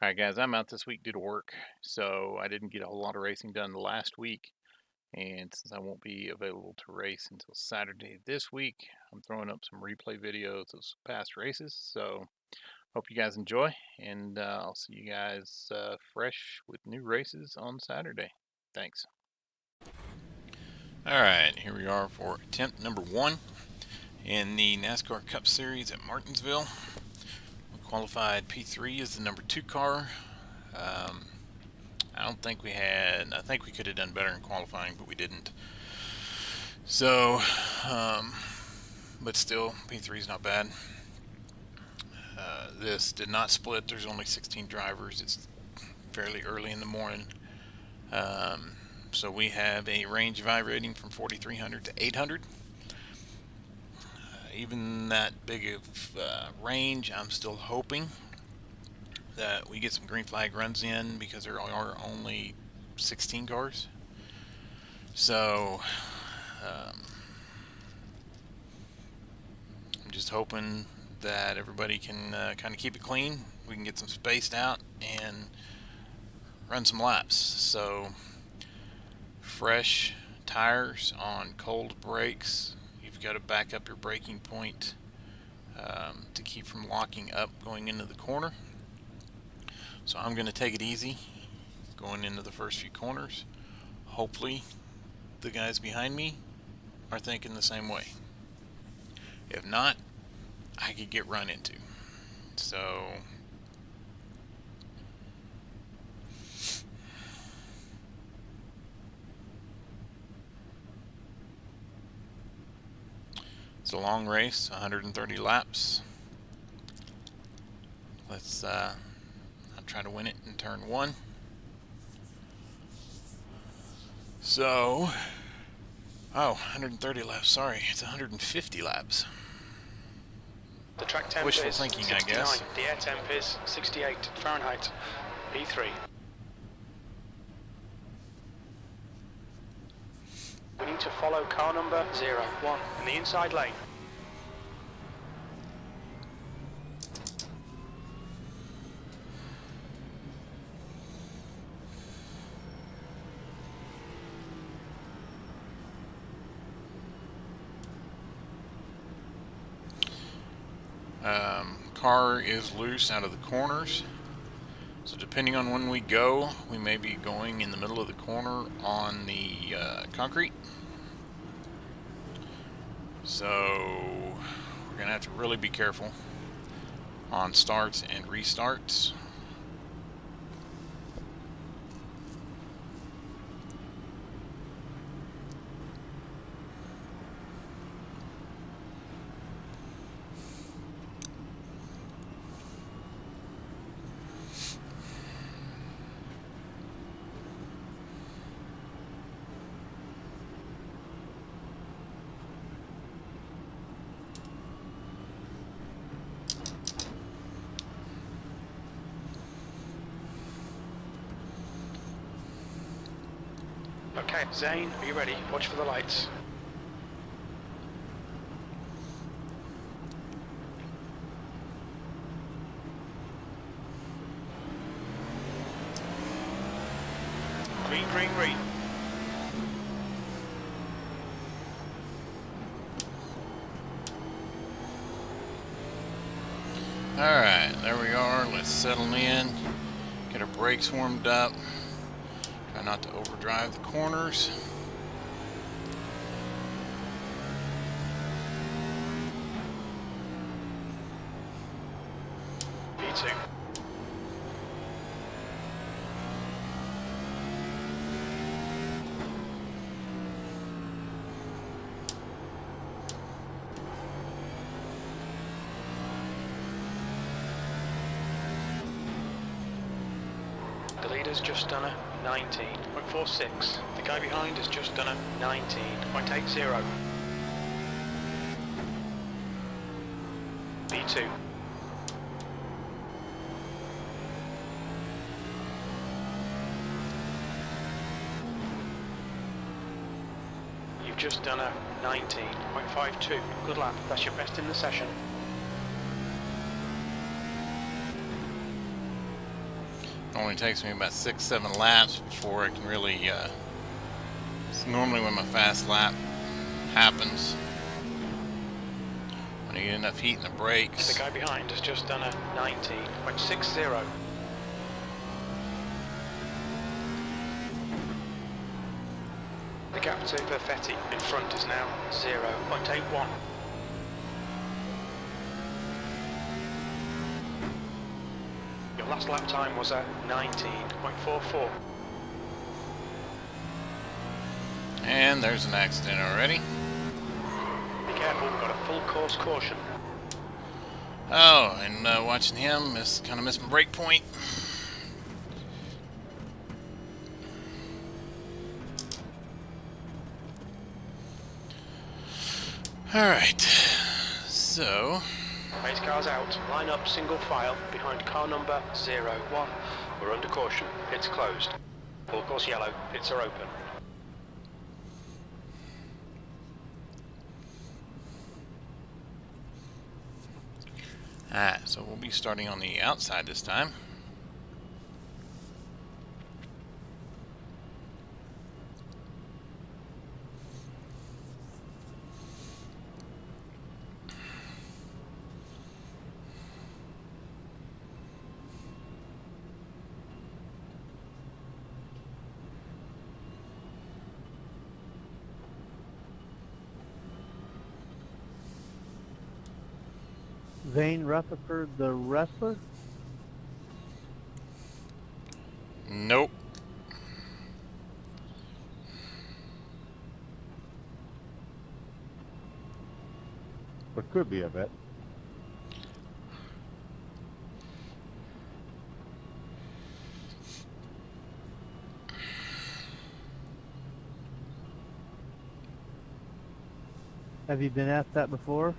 Alright guys, I'm out this week due to work, so I didn't get a whole lot of racing done the last week, and since I won't be available to race until Saturday this week, I'm throwing up some replay videos of some past races, so hope you guys enjoy, and I'll see you guys fresh with new races on Saturday. Thanks. Alright, here we are for attempt number 1 in the NASCAR Cup Series at Martinsville. We qualified P3 as the number 2 car. I don't think we had, I think we could have done better in qualifying, but we didn't. So, but still, P3 is not bad. This did not split. There's only 16 drivers. It's fairly early in the morning. So we have a range of rating from 4,300 to 800. Even that big of range, I'm still hoping that we get some green flag runs in because there are only 16 cars. So I'm just hoping that everybody can kind of keep it clean. We can get some spaced out and run some laps. So fresh tires on cold brakes. You've got to back up your braking point to keep from locking up going into the corner. So I'm going to take it easy going into the first few corners. Hopefully the guys behind me are thinking the same way. If not, I could get run into. So it's a long race, 130 laps. Let's I'll try to win it in turn 1. So, 130 laps, sorry, it's 150 laps. The track temp Wishful is thinking, 69. I guess. The air temp is 68 Fahrenheit. P3. We need to follow car number 01 in the inside lane. Car is loose out of the corners, so depending on when we go, we may be going in the middle of the corner on the concrete. So we're gonna have to really be careful on starts and restarts. Okay, Zane, are you ready? Watch for the lights. Green, green, green. Alright, there we are. Let's settle in, get our brakes warmed up, try not to overdrive the corners. P2. The leader's just done a 19.46. The guy behind has just done a 19.80. B2. You've just done a 19.52. Good lap. That's your best in the session. Only takes me about 6-7 laps before I can really, it's normally when my fast lap happens. When I get enough heat in the brakes. The guy behind has just done a 19.60. The gap to Perfetti in front is now 0.81. Your last lap time was a 19.44. And there's an accident already. Be careful, we've got a full course caution. Oh, and watching him kind of missed my brake point. Alright, so Race cars out, line up single file behind car number 01. We're under caution, it's closed. Full course yellow, pits are open. so we'll be starting on the outside this time. Zane Rutherford, the wrestler? Nope. Or could be, I bet. Have you been asked that before?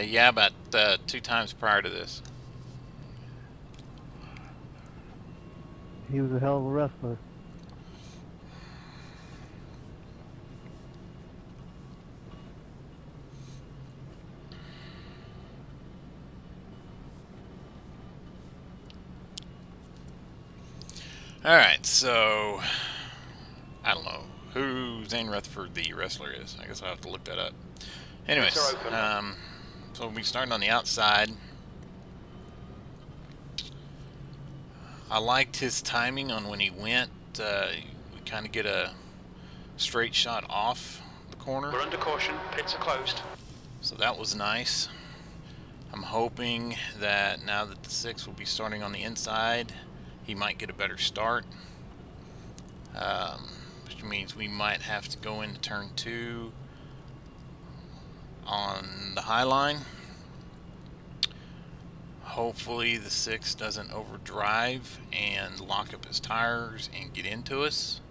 Yeah, about 2 times prior to this. He was a hell of a wrestler. Alright, so I don't know who Zane Rutherford the wrestler is. I guess I'll have to look that up. Anyways, so we'll be starting on the outside. I liked his timing on when he went. We kind of get a straight shot off the corner. We're under caution, pits are closed. So that was nice. I'm hoping that now that the 6 will be starting on the inside, he might get a better start. Which means we might have to go into turn 2 on the high line. Hopefully the 6 doesn't overdrive and lock up his tires and get into us.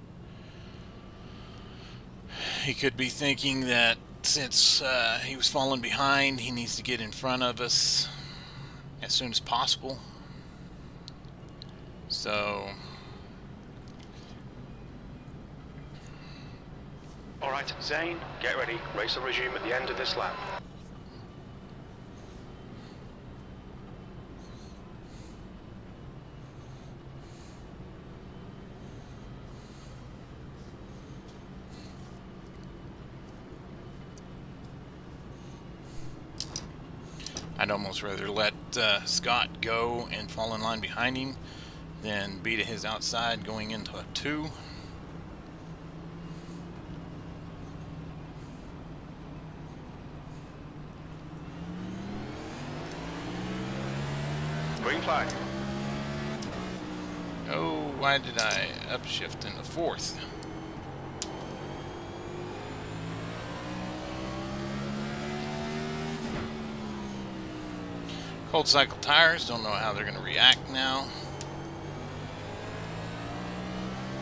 He could be thinking that since he was falling behind, he needs to get in front of us as soon as possible. So Alright, Zane, get ready. Race will resume at the end of this lap. I'd almost rather let Scott go and fall in line behind him than be to his outside going into a 2. Green flag. Oh, why did I upshift in the 4th? Cold cycle tires, don't know how they're going to react now.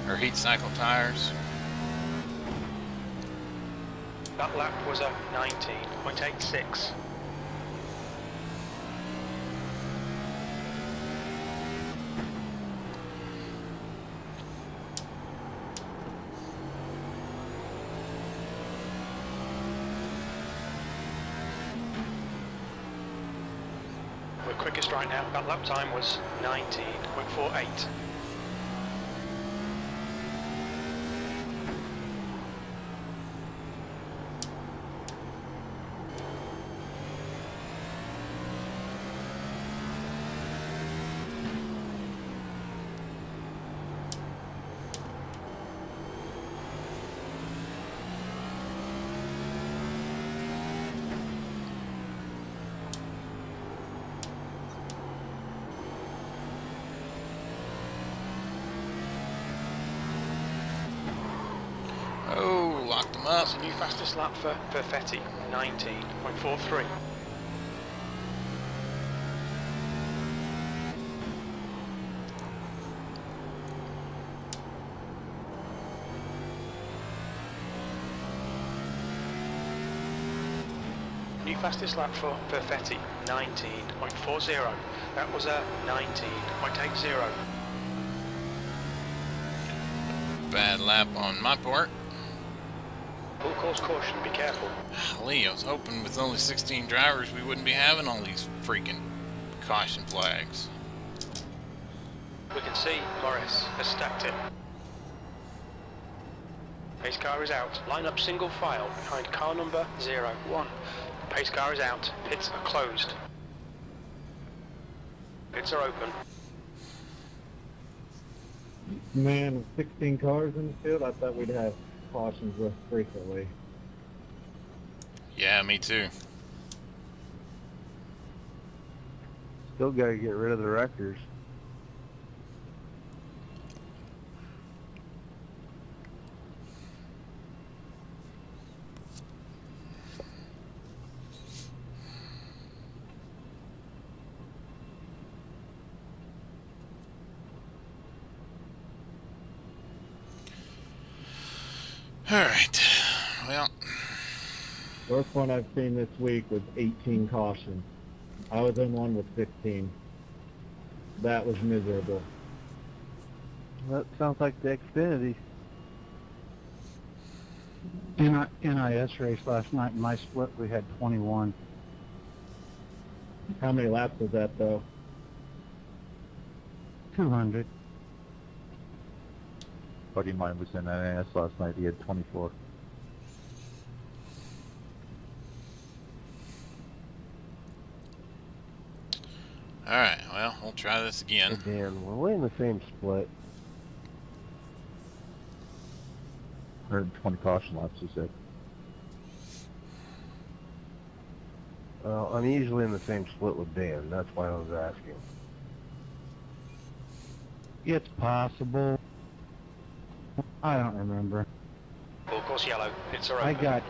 Or heat cycle tires. That lap was a 19.86. We're quickest right now. That lap time was 19.48. Oh, locked him up. That's a new fastest lap for Perfetti, 19.43. New fastest lap for Perfetti, 19.40. That was a 19.80. Bad lap on my part. Full course caution, be careful. Golly, I was hoping with only 16 drivers we wouldn't be having all these freaking caution flags. We can see Morris has stacked it. Pace car is out. Line up single file behind car number 01. Pace car is out. Pits are closed. Pits are open. Man, with 16 cars in the field, I thought we'd have cautions less frequently. Yeah, me too. Still got to get rid of the wreckers. Alright, well, Worst one I've seen this week was 18 cautions. I was in one with 15. That was miserable. That sounds like the Xfinity. NIS race last night, in my split, we had 21. How many laps was that, though? 200. Buddy of mine was in NAS last night. He had 24. alright, well, we'll try this again. Damn, we're in the same split. 120 caution laps, he said. Well, I'm usually in the same split with Dan. That's why I was asking. It's possible. I don't remember. Full course yellow. Pits are open.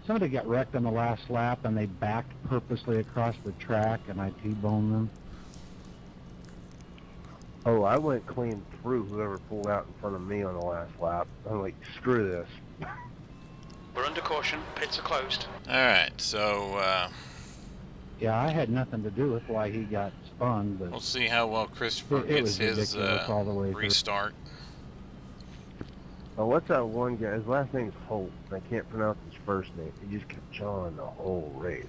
Somebody got wrecked on the last lap and they backed purposely across the track and I T-boned them. Oh, I went clean through whoever pulled out in front of me on the last lap. I'm like, screw this. We're under caution. Pits are closed. Alright, so Yeah, I had nothing to do with why he got spun, but we'll see how well Christopher It gets was his ridiculous all the way through. restart. Oh, what's that one guy? His last name's Holt. I can't pronounce his first name. He just kept jawing the whole race.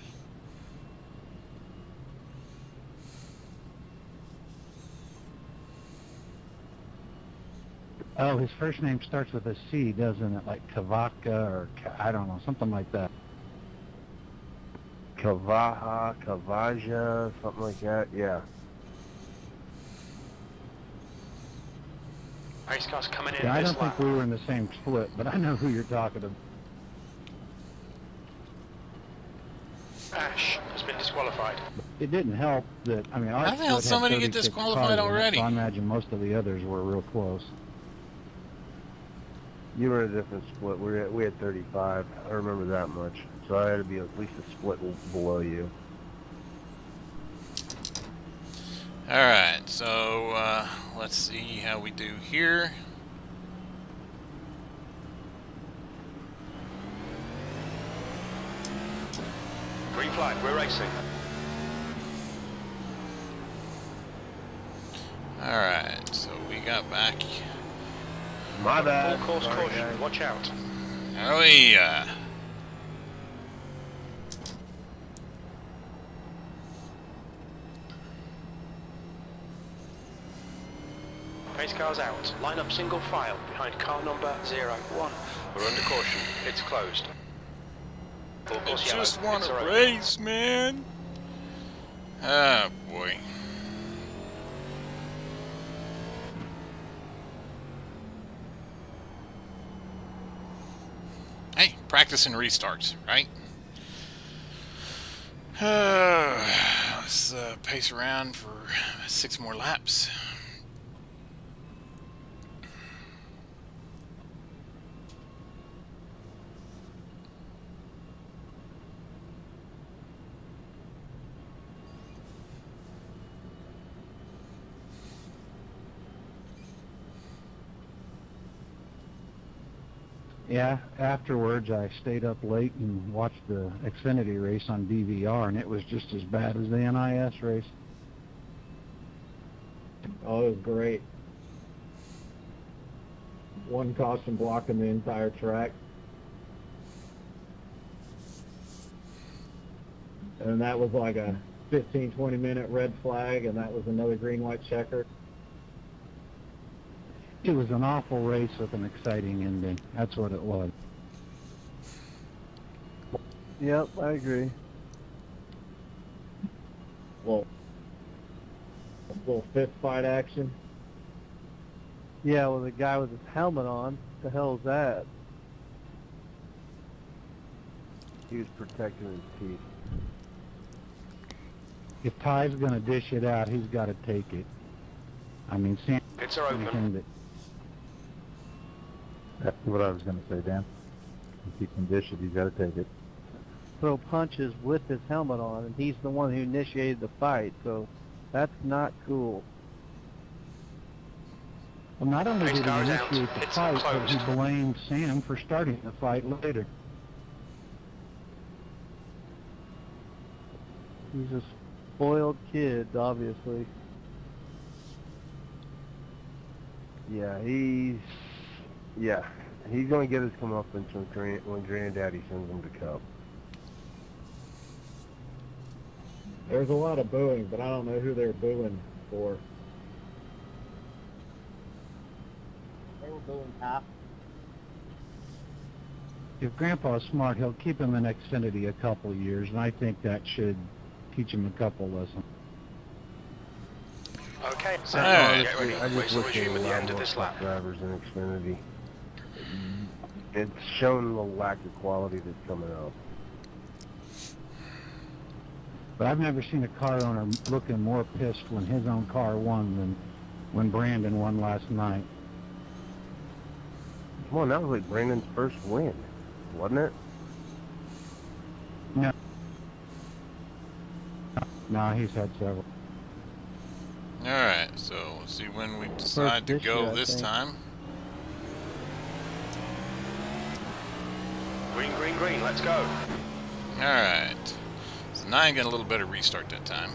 oh, his first name starts with a C, doesn't it? Like Kavaka or I don't know, something like that. Kavaja, something like that. Yeah. Pace car's coming in Yeah, I this don't lap. think we were in the same split, but I know who you're talking about. Ash has been disqualified. It didn't help that, I mean, our How the hell split had somebody get 36 disqualified cars in it, already? So I imagine most of the others were real close. You were in a different split. We had 35. I remember that much. So I had to be at least a split below you. Alright, so let's see how we do here. Green flag. We're racing. Alright, so we got back. My bad. Full course Sorry, caution. guys. Watch out. Oh yeah. Race cars out. Line up single file behind car number 01. We're under caution. It's closed. Full I course yellow. just want Pits to are open. race, man. Ah, boy. Hey, practice and restarts, right? Let's pace around for 6 more laps. Yeah, afterwards I stayed up late and watched the Xfinity race on DVR, and it was just as bad as the NIS race. Oh, it was great. One caution blocking the entire track. And that was like a 15-20 minute red flag, and that was another green-white checker. It was an awful race with an exciting ending. That's what it was. Yep, I agree. Well, a little fist fight action. Yeah, well, the guy with his helmet on, the hell is that? He was protecting his teeth. If Ty's going to dish it out, he's got to take it. I mean, Sam, Pits are open. anything that That's what I was going to say, Dan. If he can dish it, he's got to take it. Throw punches with his helmet on, and he's the one who initiated the fight, so that's not cool. Well, not only Race did he cars out. initiate the Pits fight, are but he closed. blamed Sam for starting the fight later. He's a spoiled kid, obviously. Yeah, he's going to get his comeuppance when Granddaddy sends him to Cup. There's a lot of booing, but I don't know who they're booing for. They were booing half. If Grandpa's smart, he'll keep him in Xfinity a couple years, and I think that should teach him a couple lessons. Okay, so Alright. get ready. I Race just will wish they resume at the allowed end of more this truck lap. drivers in Xfinity. It's shown the lack of quality that's coming out. But I've never seen a car owner looking more pissed when his own car won than when Brandon won last night. Come on, that was like Brandon's first win, wasn't it? No, he's had several. Alright, so let's see when we decide to this year, go I this think. time. Green, green, green, let's go. Alright. So 9 got a little better restart that time.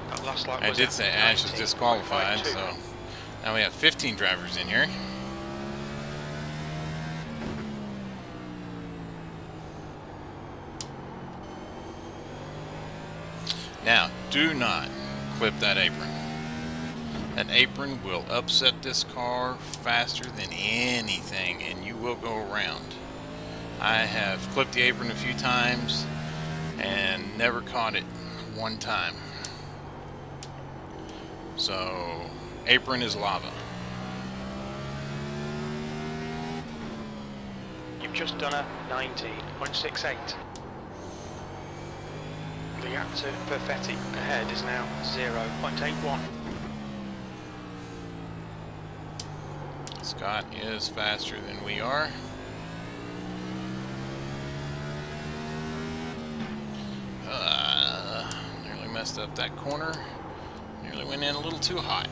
That last lap I was did at say Ash was 19.52. disqualified, so now we have 15 drivers in here. Now, do not clip that apron. That apron will upset this car faster than anything, and you will go around. I have clipped the apron a few times and never caught it one time. So, apron is lava. You've just done a 19.68. The gap to Perfetti ahead is now 0.81. Scott is faster than we are. messed up that corner. Nearly went in a little too hot.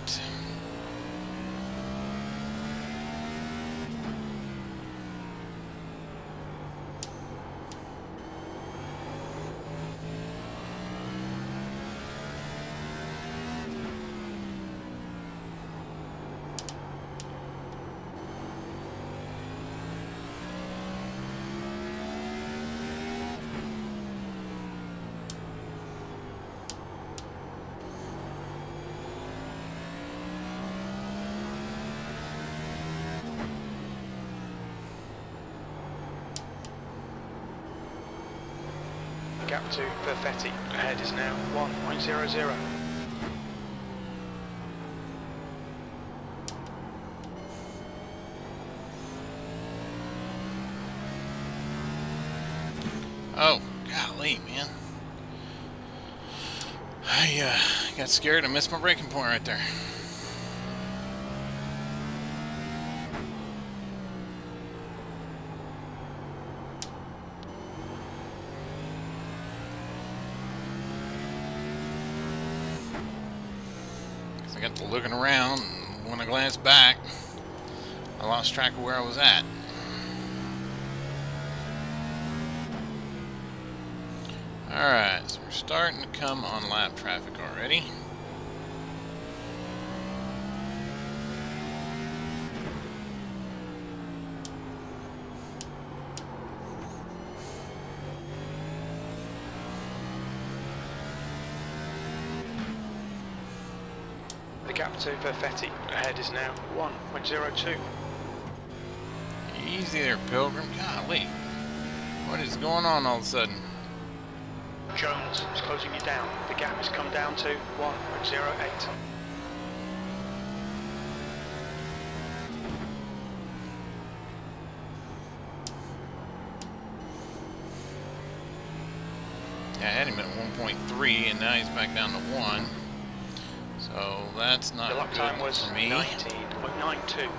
Gap to Perfetti. Ahead is now 1.00. Oh, golly, man. I got scared and missed my braking point right there. I got to looking around, and when I glanced back, I lost track of where I was at. Alright, so we're starting to come on lap traffic already. The gap to Perfetti. Ahead is now 1.02. Easy there, Pilgrim. Golly. What is going on all of a sudden? Jones is closing you down. The gap has come down to 1.08. Yeah, I had him at 1.3 and now he's back down to 1. So that's not The lap time good was for me. 19.92.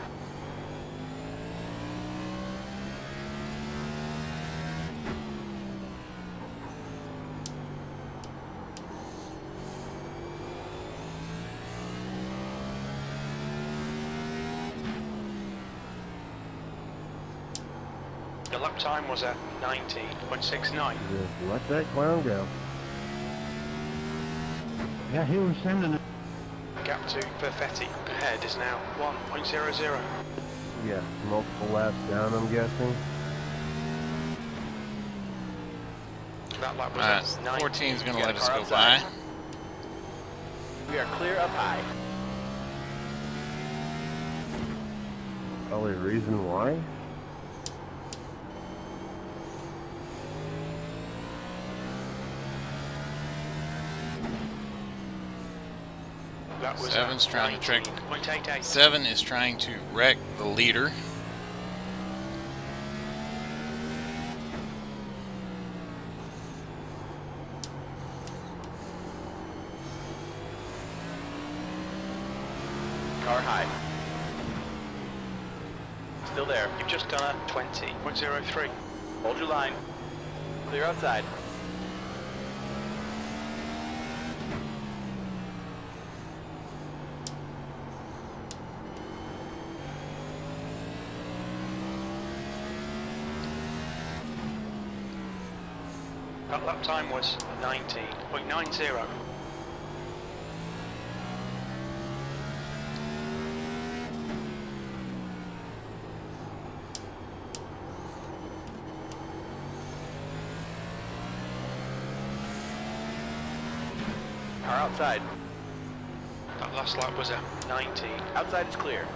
The lap time was at 19.69. Just let that clown go. Yeah, he was sending it. Gap to Perfetti. Ahead is now 1.00. Yeah, multiple laps down, I'm guessing. That lap was Alright, at 19. 14 is going to Get let the us car go outside. by. We are clear up high. Probably a reason why. That was Seven's at trying to trick. 19.88. 7 is trying to wreck the leader. Car high. Still there. You've just done a 20.03. Hold your line. Clear outside. That lap time was 19.90. Car outside. That last lap was at 19. Outside is clear.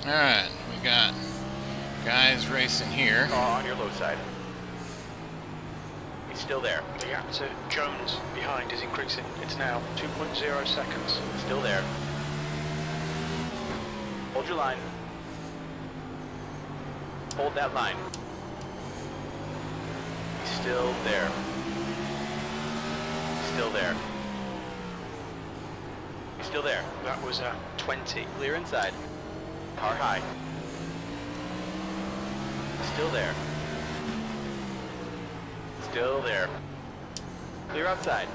Alright, we got guys racing here. Car on your low side. He's still there. The gap to Jones behind is increasing. It's now 2.0 seconds. Still there. Hold your line. Hold that line. He's still there. Still there. He's Still there. That was 20. Clear inside. Car high. Still there. Still there. Clear outside.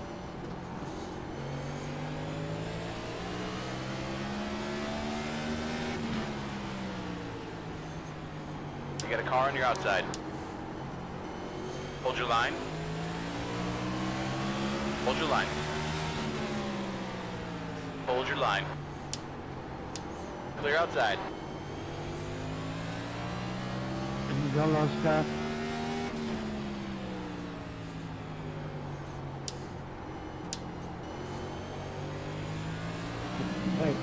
You got a car on your outside. Hold your line. Hold your line. Hold your line. Clear outside. Yellow stuff. Hey.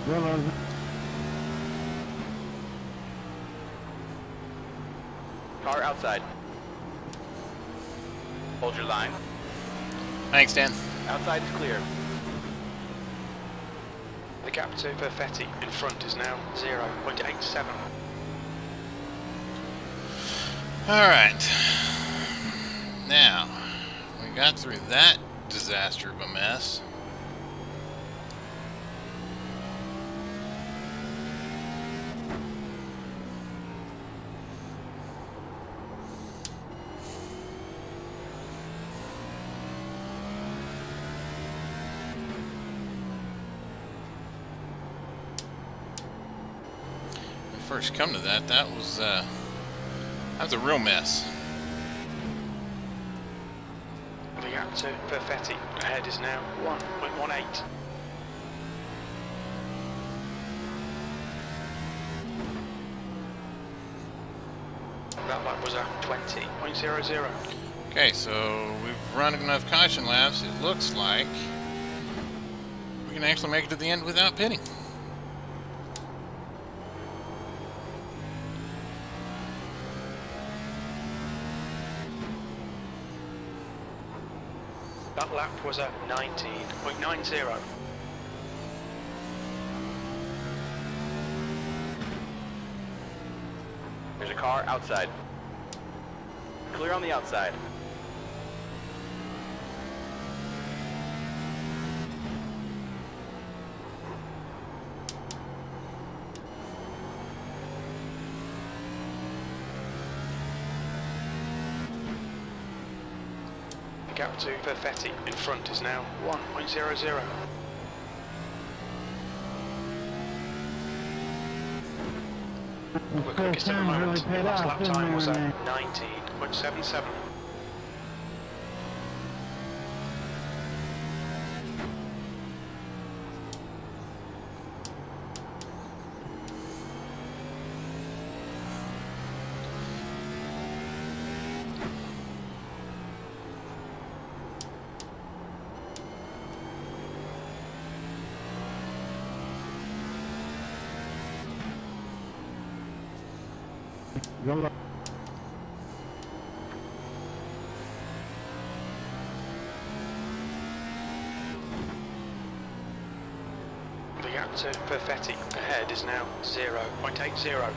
Yellow. Car outside. Hold your line. Thanks, Dan. Outside is clear. The gap to Perfetti in front is now 0.87. Alright. Now, we got through that disaster of a mess. First come to that, that was a real mess. The gap to Perfetti ahead is now 1.18. That lap was 20.00. Okay, so we've run enough caution laps. It looks like we can actually make it to the end without pitting. That lap was 19.90. There's a car outside. Clear on the outside. The gap to Perfetti in front is now 1.00. We're quickest at the moment. The last lap time was 19.77. Yellow. The gap to Perfetti ahead is now 0.80.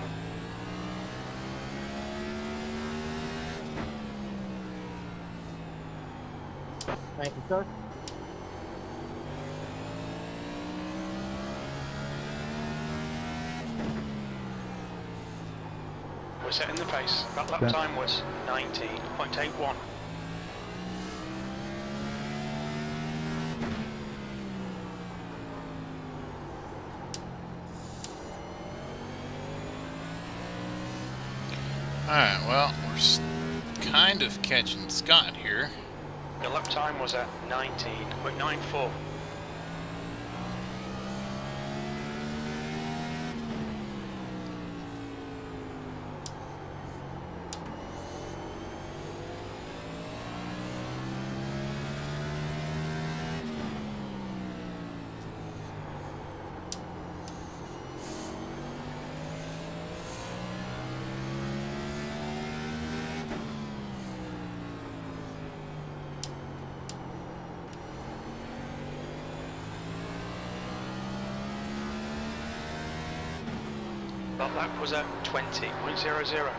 Thank you, sir. We're setting the pace. That lap time was 19.81. Alright, well, we're kind of catching Scott here. The lap time was at 19.94. Well, that was a 20.00.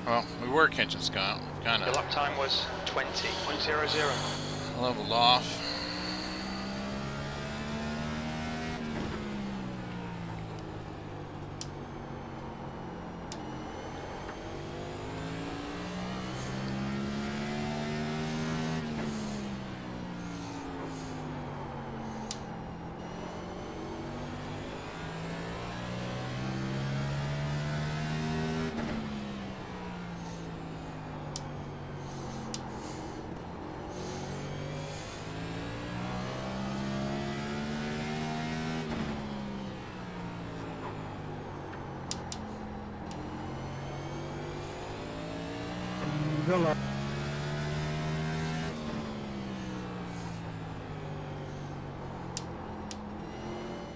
Well, we were catching Scott. We've kind The of lap time was 20.00. leveled off. Good luck.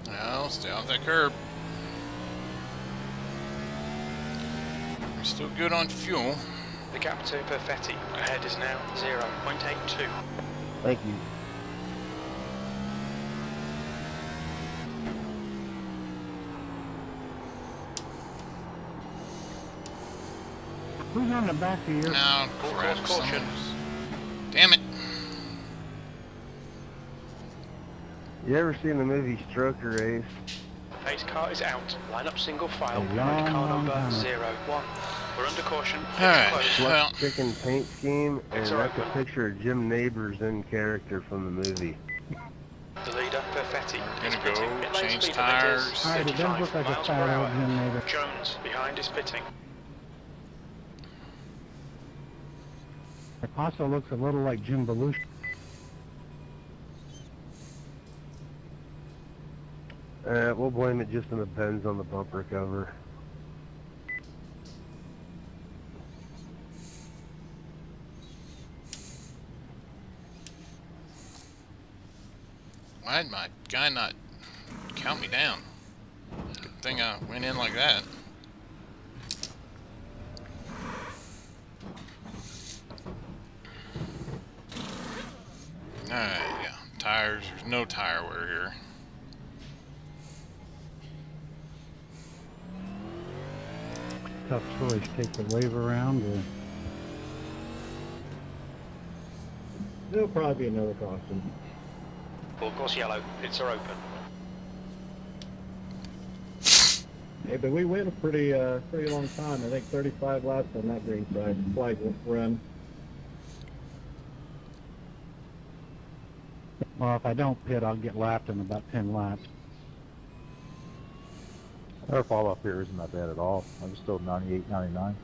Well, stay off that curb. We're still good on fuel. The gap to Perfetti ahead is now 0.82. Thank you. Who's on the back of your... Now, Full crap. course caution. Damn it. You ever seen the movie Stroker Race? Pace car is out. Line up single file A behind car long number time. 01. We're under caution. It's Alright, closed. well, Chicken paint scheme, and It's that's a open. picture of Jim Neighbors in character from the movie. The leader, Perfetti, We're is gonna go pitting. Pit lane change speed limit is tires. All right, it does 35 look like a miles per fat hour. old Jim Neighbor. Jones behind is pitting. It also looks a little like Jim Belushi. We'll blame it just on the bends on the bumper cover. why did my guy not count me down? Good thing I went in like that. Alright, yeah. Tires, there's no tire wear here. Tough choice. Take the wave around or... There'll probably be another caution. Full course yellow. Pits are open. Hey, but we went a pretty long time. I think 35 laps on that green side flag run. Well, if I don't pit, I'll get lapped in about 10 laps. Our fall off here isn't that bad at all. I'm still 98, 99.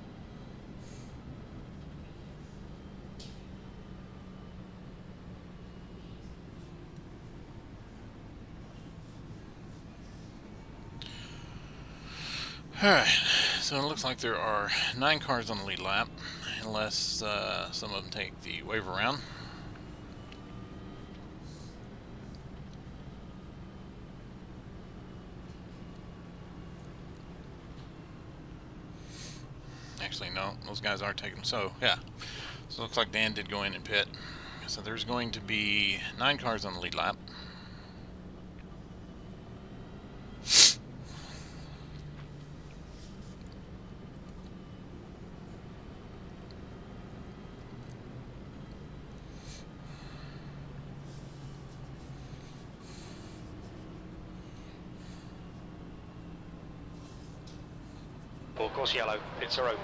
Alright, so it looks like there are 9 cars on the lead lap, unless some of them take the wave around. Actually, no, those guys are taking them. So, yeah. So it looks like Dan did go in and pit. So there's going to be 9 cars on the lead lap. Full course yellow. Pits are open.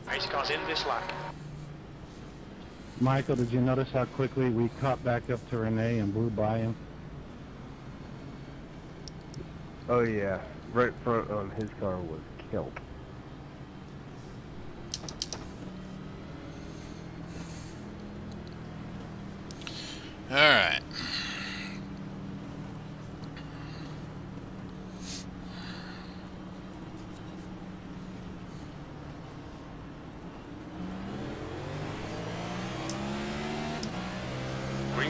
Pace car's in this lap. Michael, did you notice how quickly we caught back up to Renee and blew by him? Oh yeah, right front on his car was killed. Alright.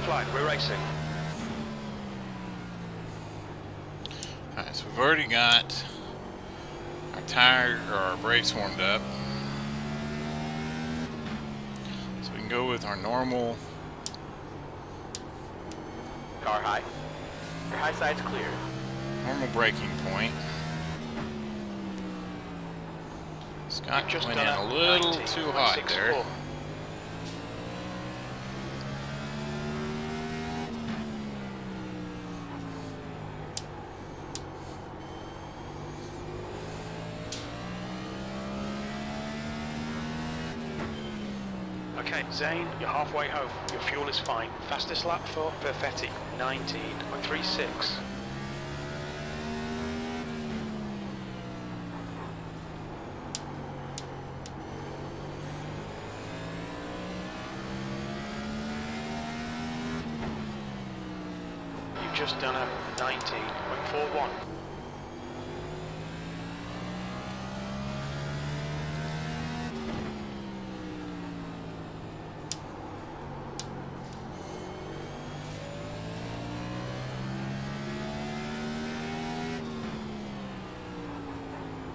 flag, we're racing. Alright, so we've already got our tire or our brakes warmed up. So we can go with our normal. Car high. Your high side's clear. Normal braking point. Scott Just went in done a little 90, too hot 164. there. Okay, Zane, you're halfway home. Your fuel is fine. Fastest lap for Perfetti, 19.36. You've just done a 19.41.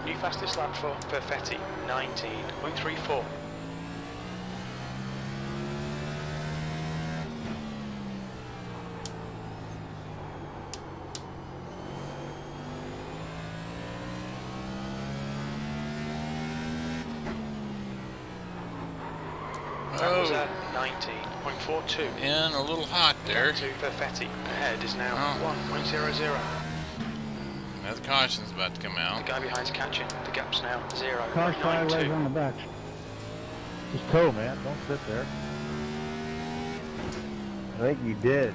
New fastest lap for Perfetti, 19.34. That was at 19.42. In a little hot there. To Perfetti. Ahead is now Oh. 1.00. Now the caution's about to come The out. guy behind's catching. The gap's now Car sideways 0.92. on the back. Just tow, man. Don't sit there. I think you did.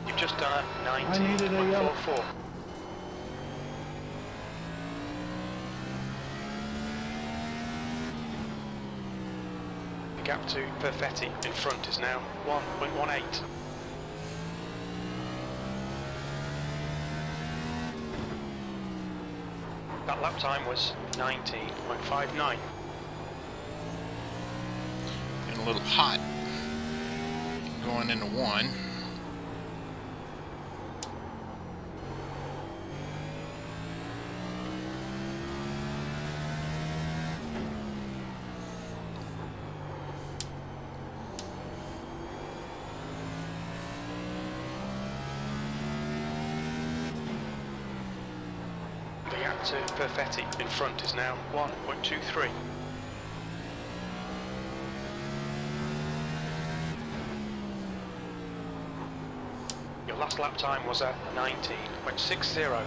You've just done a I needed a yellow. 19.44. The gap to Perfetti in front is now 1.18. That lap time was 19.59. Getting a little hot. Going into one. The gap to Perfetti in front is now 1.23. Your last lap time was at 19.60.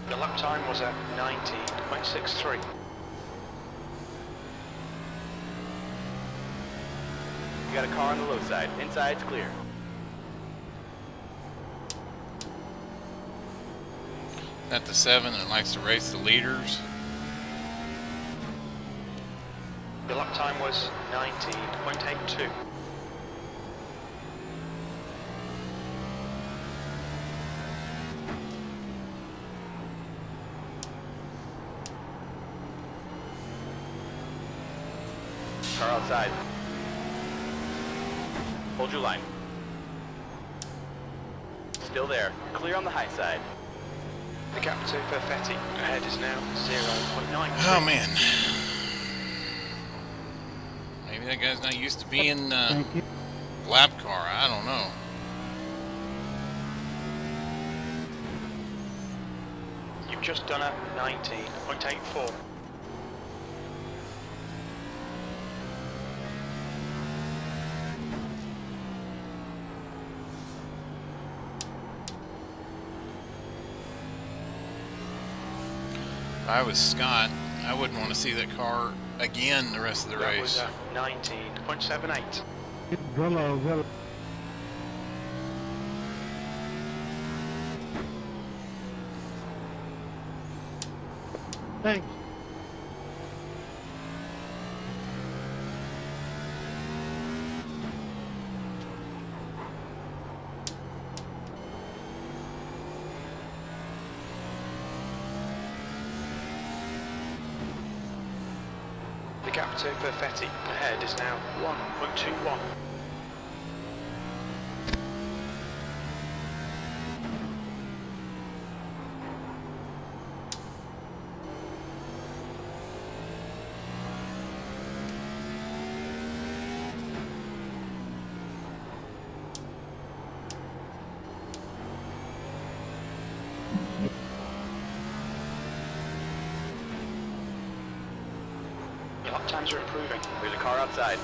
Your lap time was at 19.63. You got a car on the low side. Inside's clear. At the 7 that likes to race the leaders. Your lap time was 19.82. Car outside. Hold your line. Still there. Clear on the high side. The gap to Perfetti ahead is now 0.9. Oh man. Maybe that guy's not used to being Thank you. lap car. I don't know. You've just done a 19.84. If I was Scott, I wouldn't want to see that car again the rest of the That was race. 19.78. Grillo. Thanks. The gap to Perfetti ahead is now 1.21. Your lap times are improving. There's a car outside.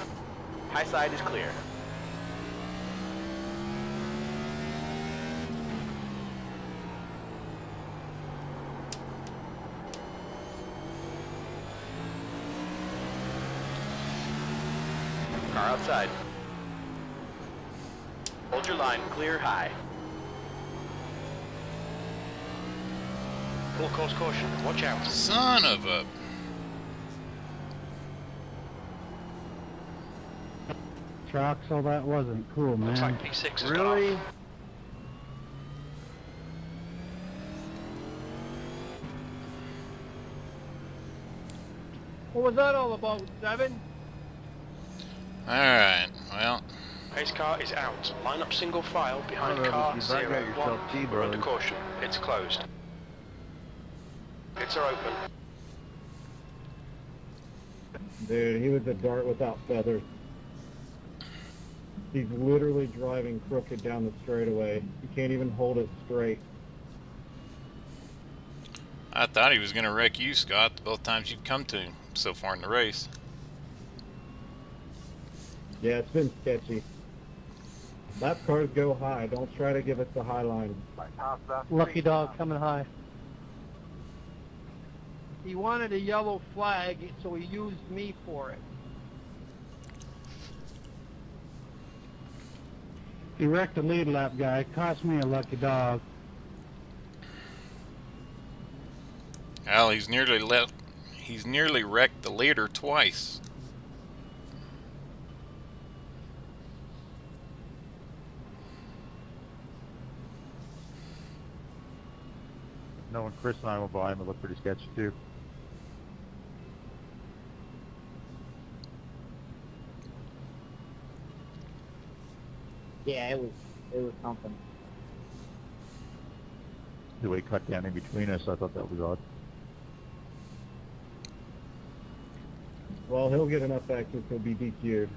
High side is clear. Car outside. Hold your line, clear high. Full course caution, watch out. Son of a... Troxel, that wasn't cool, Looks man. like P6 has Really? gone off. What was that all about, Seven? Alright, well, Pace car is out. Line up single file behind I don't know, car but you might get 01. yourself We're under T-boned. caution. It's closed. Pits are open. Dude, he was a dart without feathers. He's literally driving crooked down the straightaway. You can't even hold it straight. I thought he was going to wreck you, Scott, both times you've come to him so far in the race. Yeah, it's been sketchy. Lap cars go high. Don't try to give us the high line. Lucky dog coming high. He wanted a yellow flag, so he used me for it. He wrecked the lead lap guy. Cost me a lucky dog. Well, he's nearly wrecked the leader twice. No, when Chris and I went by him, it looked pretty sketchy too. Yeah, it was something. The way he cut down in between us, I thought that was odd. Well, he'll get enough access, he'll be DQ'd.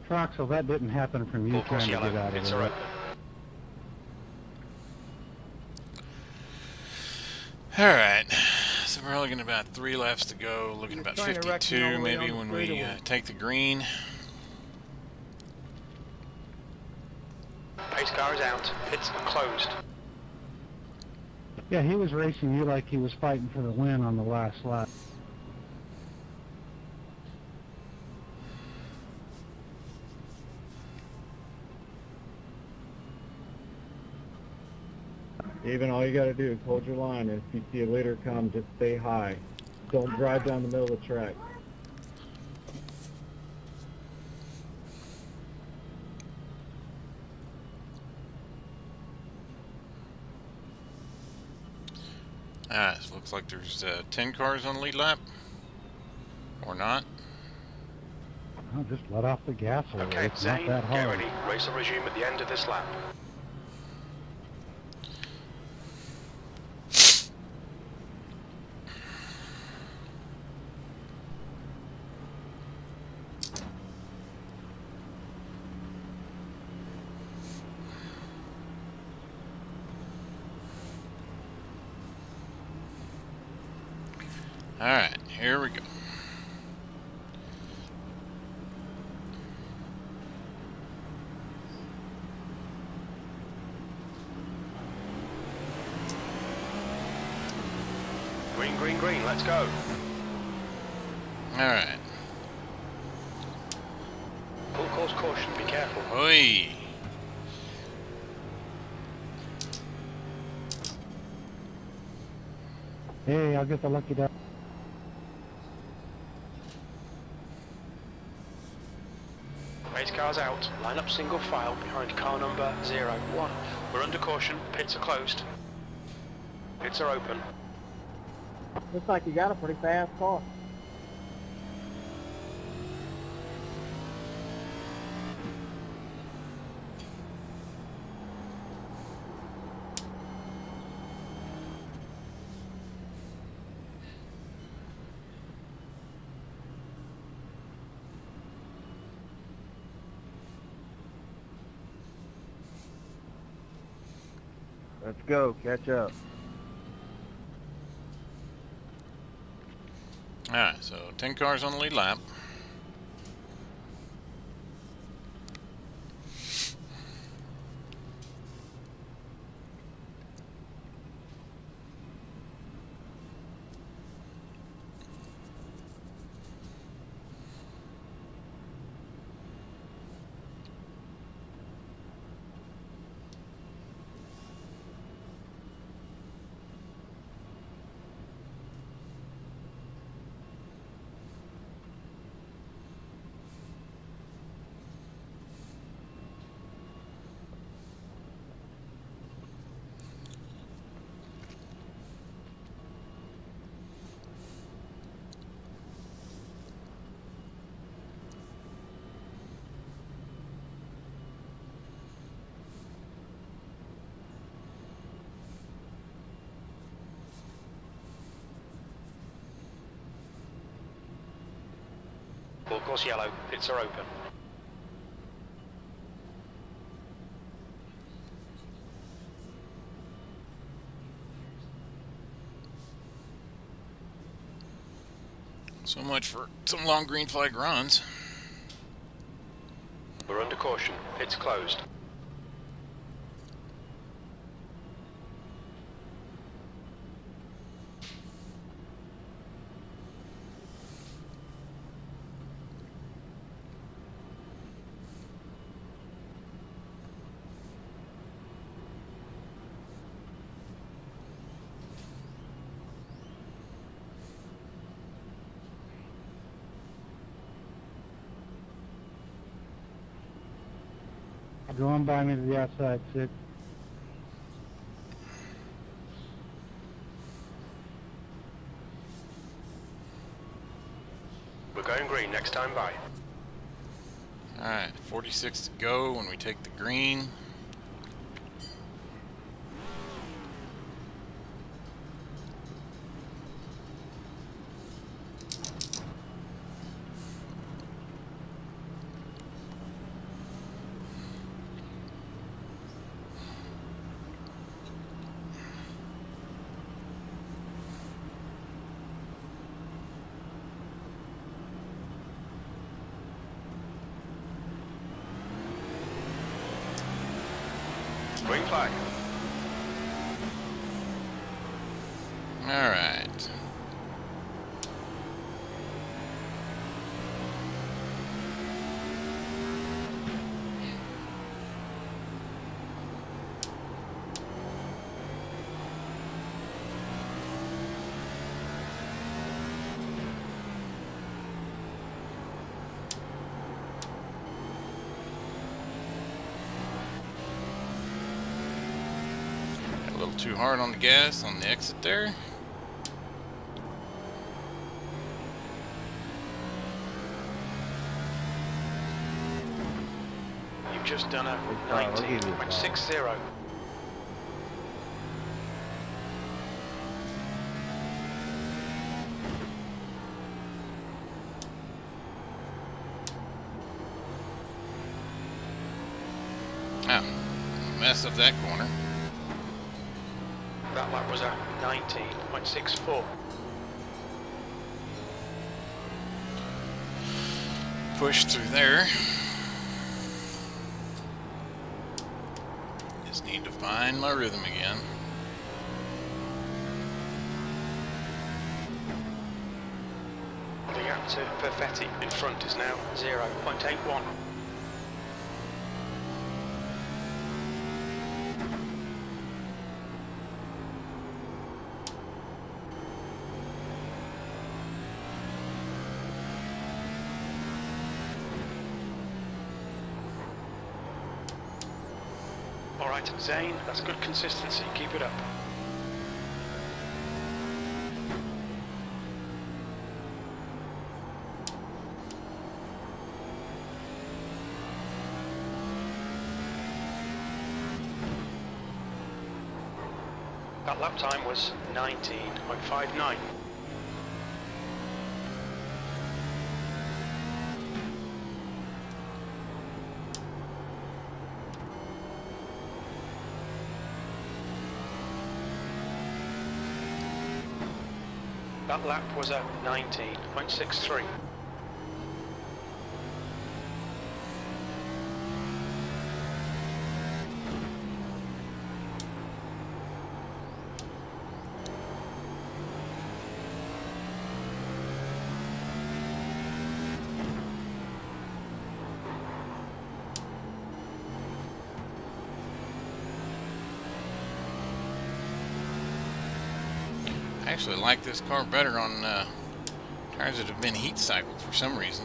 Troxel, that didn't happen from you Full course trying to get yellow. out of Pits the are wreck. open. Alright, so we're looking at about 3 laps to go, looking You're about trying to wreck me all 52 the way maybe down when the we straightaway. take the green. Pace car is out. Pits are closed. Yeah, he was racing you like he was fighting for the win on the last lap. Even all you gotta do is hold your line, and if you see a leader come, just stay high. Don't drive down the middle of the track. Ah, it looks like there's 10 cars on the lead lap. Or not. Oh, just let off the gas a little. Okay, It's not Zane, that get hard. ready. Race will resume at the end of this lap. Alright, here we go. green, green, green. Let's go. Alright. Full course caution. Be careful. Oi! Hey, I'll get the lucky dog. Race cars out. Line up single file behind car number 01. We're under caution. Pits are closed. Pits are open. Looks like you got a pretty fast car. Let's go. Catch up. Alright, so 10 cars on the lead lap. Full course yellow. Pits are open. So much for some long green flag runs. We're under caution. Pits closed. Going by me to the outside, 6. We're going green next time by. Alright, 46 to go when we take the green. Green flag. Alright. A little too hard on the gas on the exit there. You've just done a I'll give you that. 19.60. Oh, messed up that corner. That lap was a 19.64. Push through there. Just need to find my rhythm again. gap to Perfetti in front is now 0.81. Alright, Zane, that's good consistency, keep it up. That lap time was 19.59. That lap was a 19.63. I actually like this car better on tires that have been heat cycled for some reason.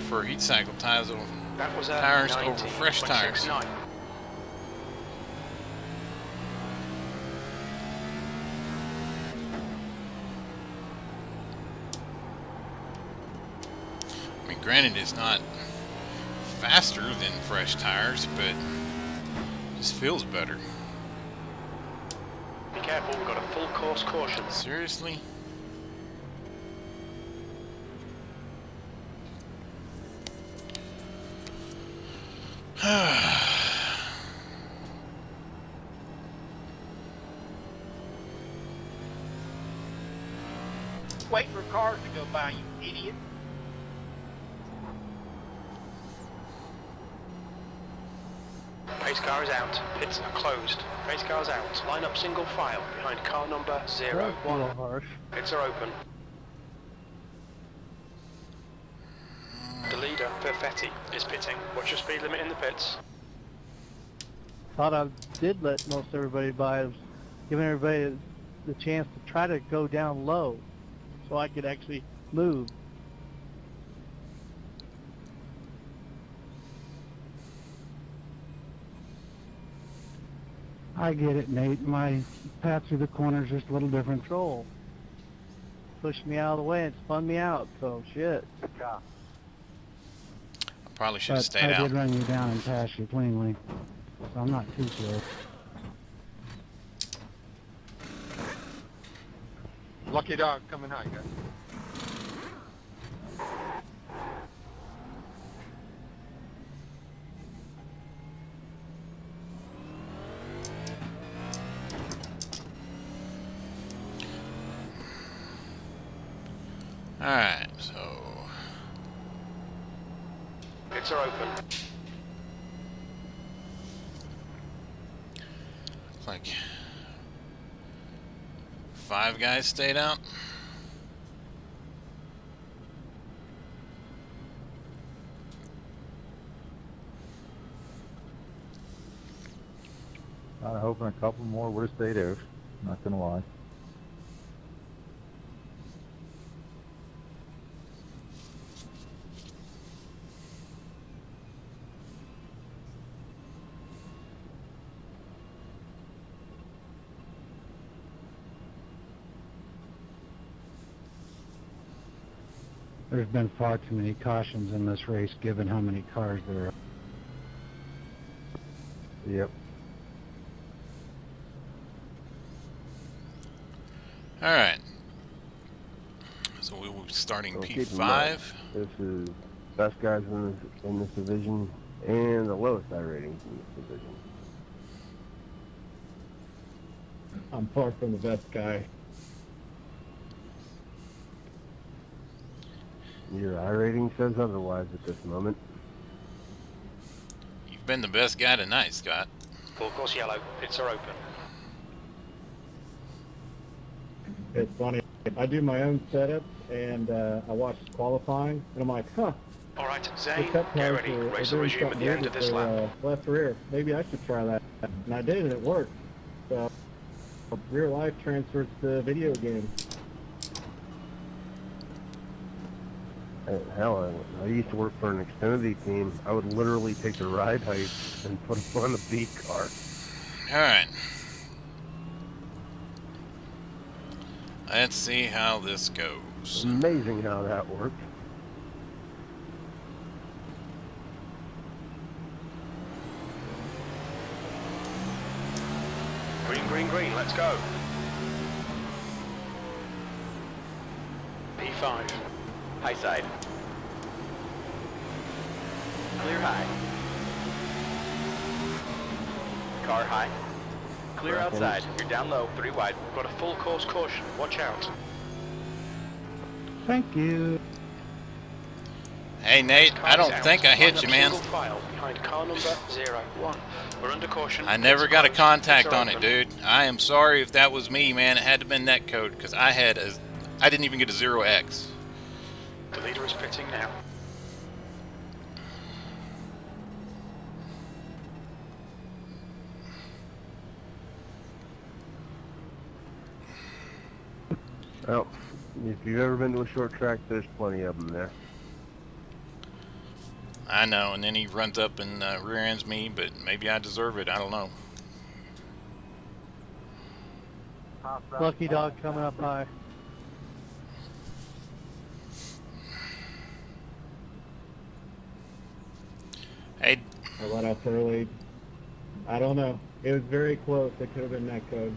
For heat cycle tires over That was a tires over fresh tires. 19.69. I mean, granted, it's not faster than fresh tires, but just feels better. Be careful, we've got a full course caution. Seriously? Wait for cars to go by, you idiot. Pace car is out, pits are closed. Pace car's out, line up single file behind car number That's a little 01. harsh. Pits are open. The leader, Perfetti, is pitting. What's your speed limit in the pits? Thought I did let most everybody by. I was giving everybody the chance to try to go down low so I could actually move. I get it, Nate. My path through the corner is just a little different. Control. Pushed me out of the way and spun me out, so shit. I probably should have But stayed I out. did run you down and pass you cleanly, so I'm not too sure. Lucky dog coming high, guys. Alright, so Pits are open. looks like 5 guys stayed out. I'm hoping a couple more would have stayed out. Not gonna lie. There's been far too many cautions in this race, given how many cars there are. Yep. Alright. So we will be starting So keep in mind, P5. This is best guys in this division and the lowest iRatings in this division. I'm far from the best guy. Your iRating says otherwise at this moment. You've been the best guy tonight, Scott. Full course yellow, pits are open. It's funny. I do my own setups, and I watch qualifying, and I'm like, huh. All right, The Zane, cut get cars ready. are Race will doing resume at something the weird end of with this their, lap. left rear. Maybe I should try that. And I did, and it worked. So, real life transfers to video game. Hell, I used to work for an Xfinity team. I would literally take the ride height and put them on the B car. Alright. Let's see how this It's goes. amazing how that worked. Green, green, green, let's go. P5. High side. Clear high. Car high. Clear outside. You're down low. 3 wide. Got a full course caution, watch out. Thank you. Hey Nate, I don't think I hit you, man. Single file behind car number 01. We're under caution. I never It's got a closed. contact Pits are on it, open. dude. I am sorry if that was me, man. It had to have been netcode, because I didn't even get a 0x. The leader is pitting now. Well, if you've ever been to a short track, there's plenty of them there. I know, and then he runs up and rear ends me, but maybe I deserve it. I don't know. Lucky dog coming up high. Hey, I let off early. I don't know. It was very close. It could have been that code.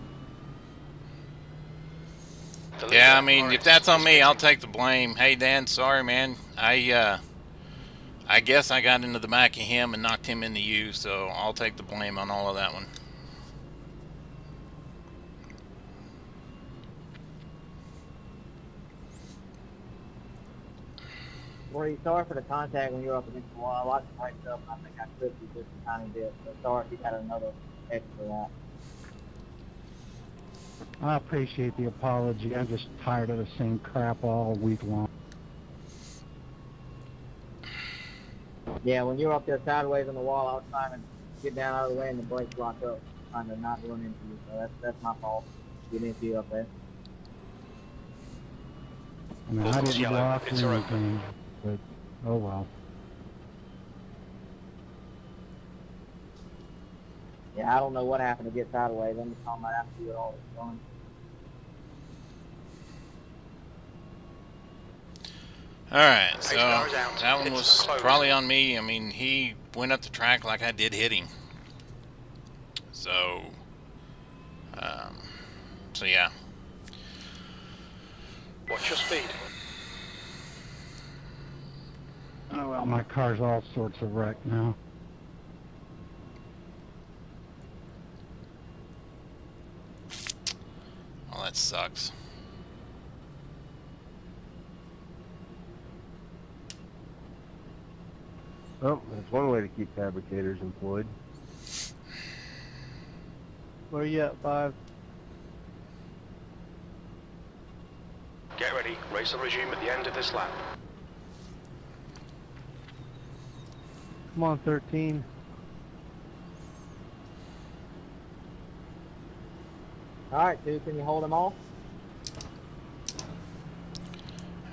The leader, yeah, I mean, Morris, if that's on is me, I'll pitting. take the blame. Hey Dan, sorry, man. I guess I got into the back of him and knocked him into you, so I'll take the blame on all of that one. Morty, sorry for the contact when you were up against the wall. I watched the right up, and I think I clipped you just a tiny bit. So sorry if you had another extra that. I appreciate the apology. I'm just tired of the same crap all week long. Yeah, when you were up there sideways on the wall, I was trying to get down out of the way, and the brakes locked up, trying to not run into you. So that's my fault, getting into you up there. I mean, I Focus didn't yellow. block It's all right. anything, but oh well. Yeah, I don't know what happened to get sideways. I'm just talking about after you had all this fun. Alright, so car's out. that one Pits was closed. probably on me. I mean, he went up the track like I did hit him. So, so yeah. Watch your speed. Oh well, my car's all sorts of wrecked now. Well, that sucks. Well, that's one way to keep fabricators employed. Where you at, 5? Get ready. Race will resume at the end of this lap. Come on, 13. All right, dude, can you hold them off?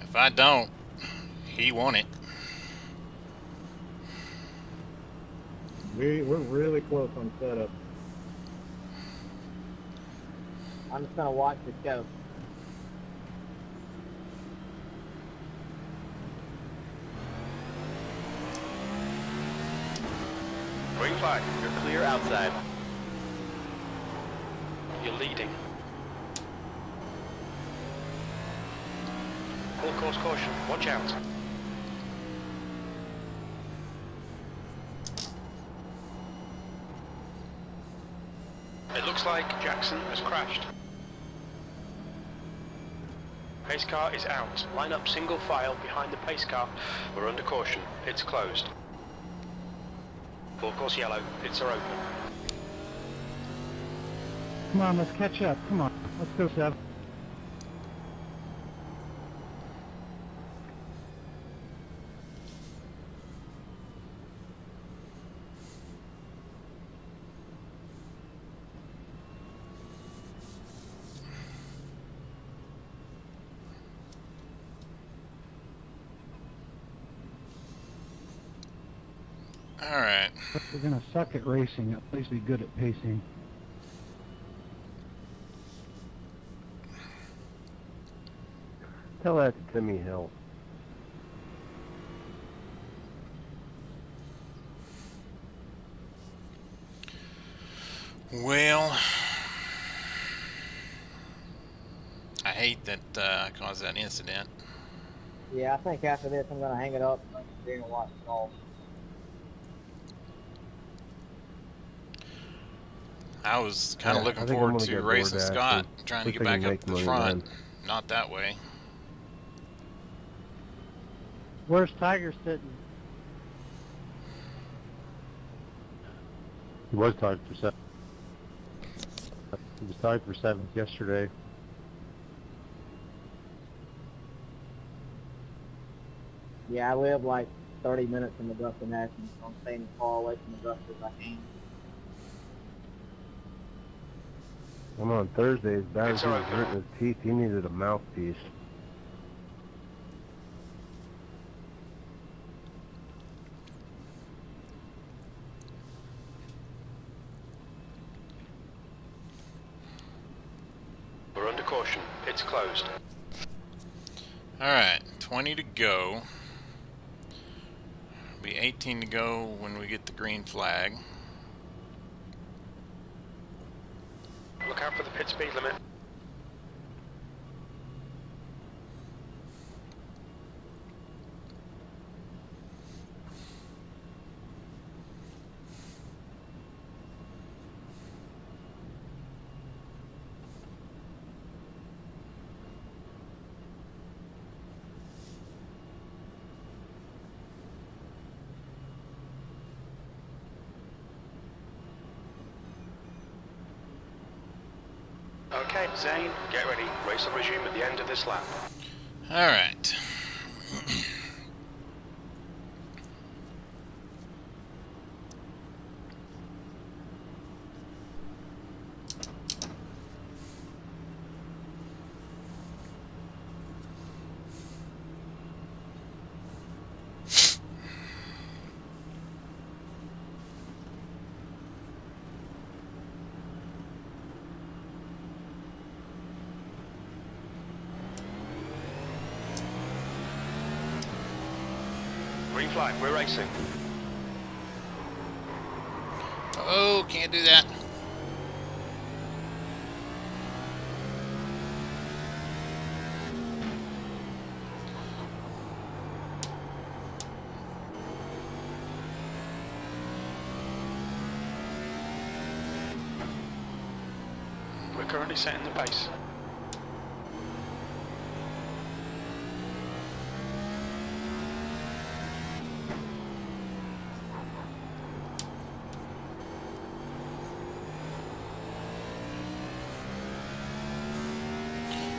If I don't, he won it. We're really close on setup. I'm just gonna watch this go. Green flag. You're clear outside. You're leading. Full course caution. Watch out. It looks like Jackson has crashed. Pace car is out. Line up single file behind the pace car. We're under caution. It's closed. Full course yellow. Pits are open. Come on, let's catch up. Come on, let's go, Seb. All right. If we're going to suck at racing, at least be good at pacing. Tell that to Timmy Hill. Well, I hate that I caused that incident. Yeah, I think after this I'm gonna hang it up and then watch golf. I was kind of Yeah, looking I think I'm forward gonna to get racing DoorDash Scott, and trying to see get if I can back up make to the money front. then. Not that way. Where's Tiger sitting? He was tied for 7th. He was tied for 7th yesterday. Yeah, I live like 30 minutes from Augusta National, so I'm staying as far away from Augusta as I can. I'm on Thursday. As bad as It's he was alright, hurting his teeth, he needed a mouthpiece. We're under caution. It's closed. All right, 20 to go. Be 18 to go when we get the green flag. Look out for the pit speed limit. Okay, Zane, get ready. Race will resume at the end of this lap. All right. Green flag, we're racing. Oh, can't do that. We're currently setting the pace.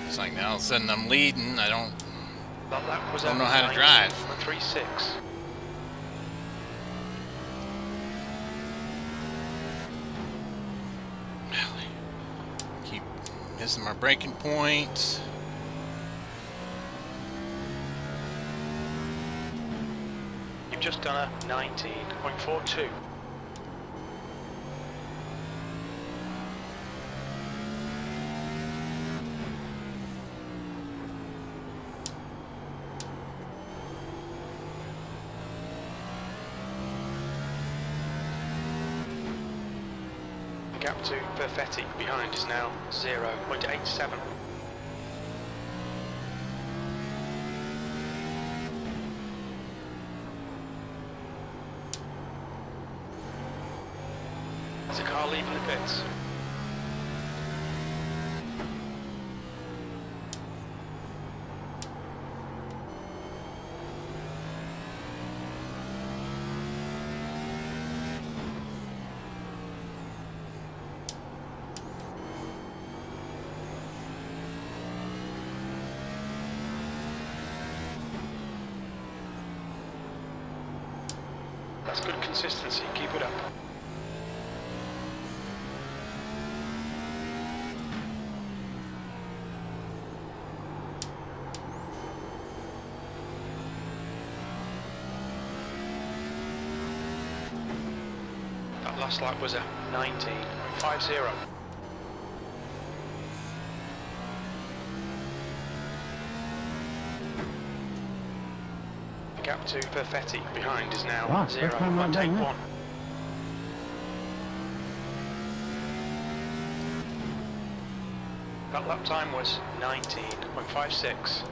It's like now all of a sudden I'm leading. I don't That lap was know how to drive. 3.6. keep missing my braking points. You've just done a 19.42. The gap to Perfetti behind is now 0.87. There's a car leaving the pits. That's good consistency, keep it up. Last lap was a 19.50. Gap to Perfetti behind is now Wow, first time I've done that. 0.81. That lap time was 19.56.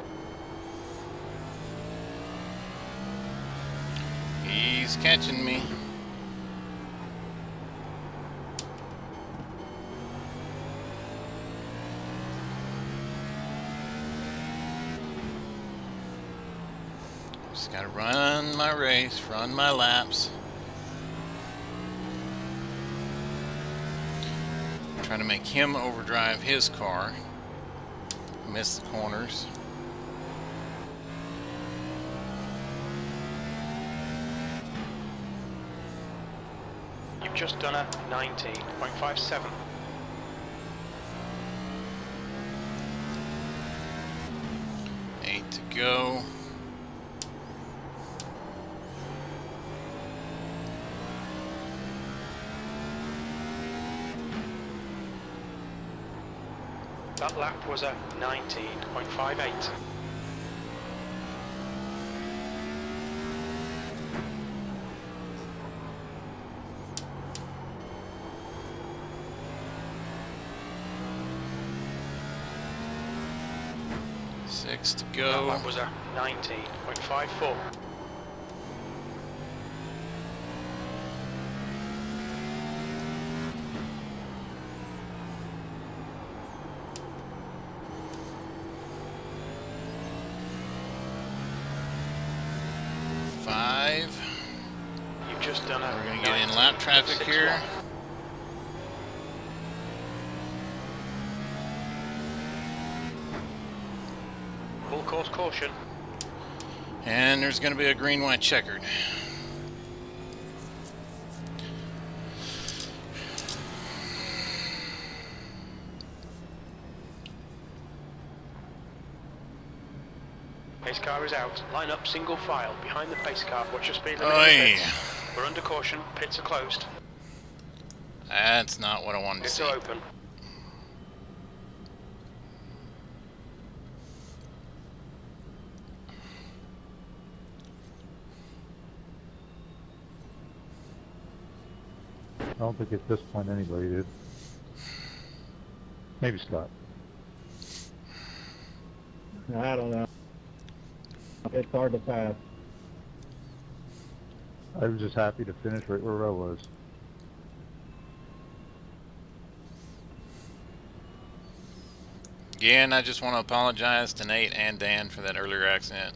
He's catching me. Just gotta run my race, run my laps. Trying to make him overdrive his car. Miss the corners. You've just done a 19.57. Eight to go. That lap was a 19.58. Six to That go. lap was a 19.54. Five. You've just done a We're gonna get in lap traffic 19.61. here. Full course caution. And there's gonna be a green, white, checkered. Pace car is out. Line up single file behind the pace car. Watch your speed limit. Oh in the yeah. pits. We're under caution. Pits are closed. That's not what I wanted to Pits see. are open. I don't think at this point anybody did. Maybe Scott. I don't know. It's hard to pass. I was just happy to finish right where I was. Again, I just want to apologize to Nate and Dan for that earlier accident.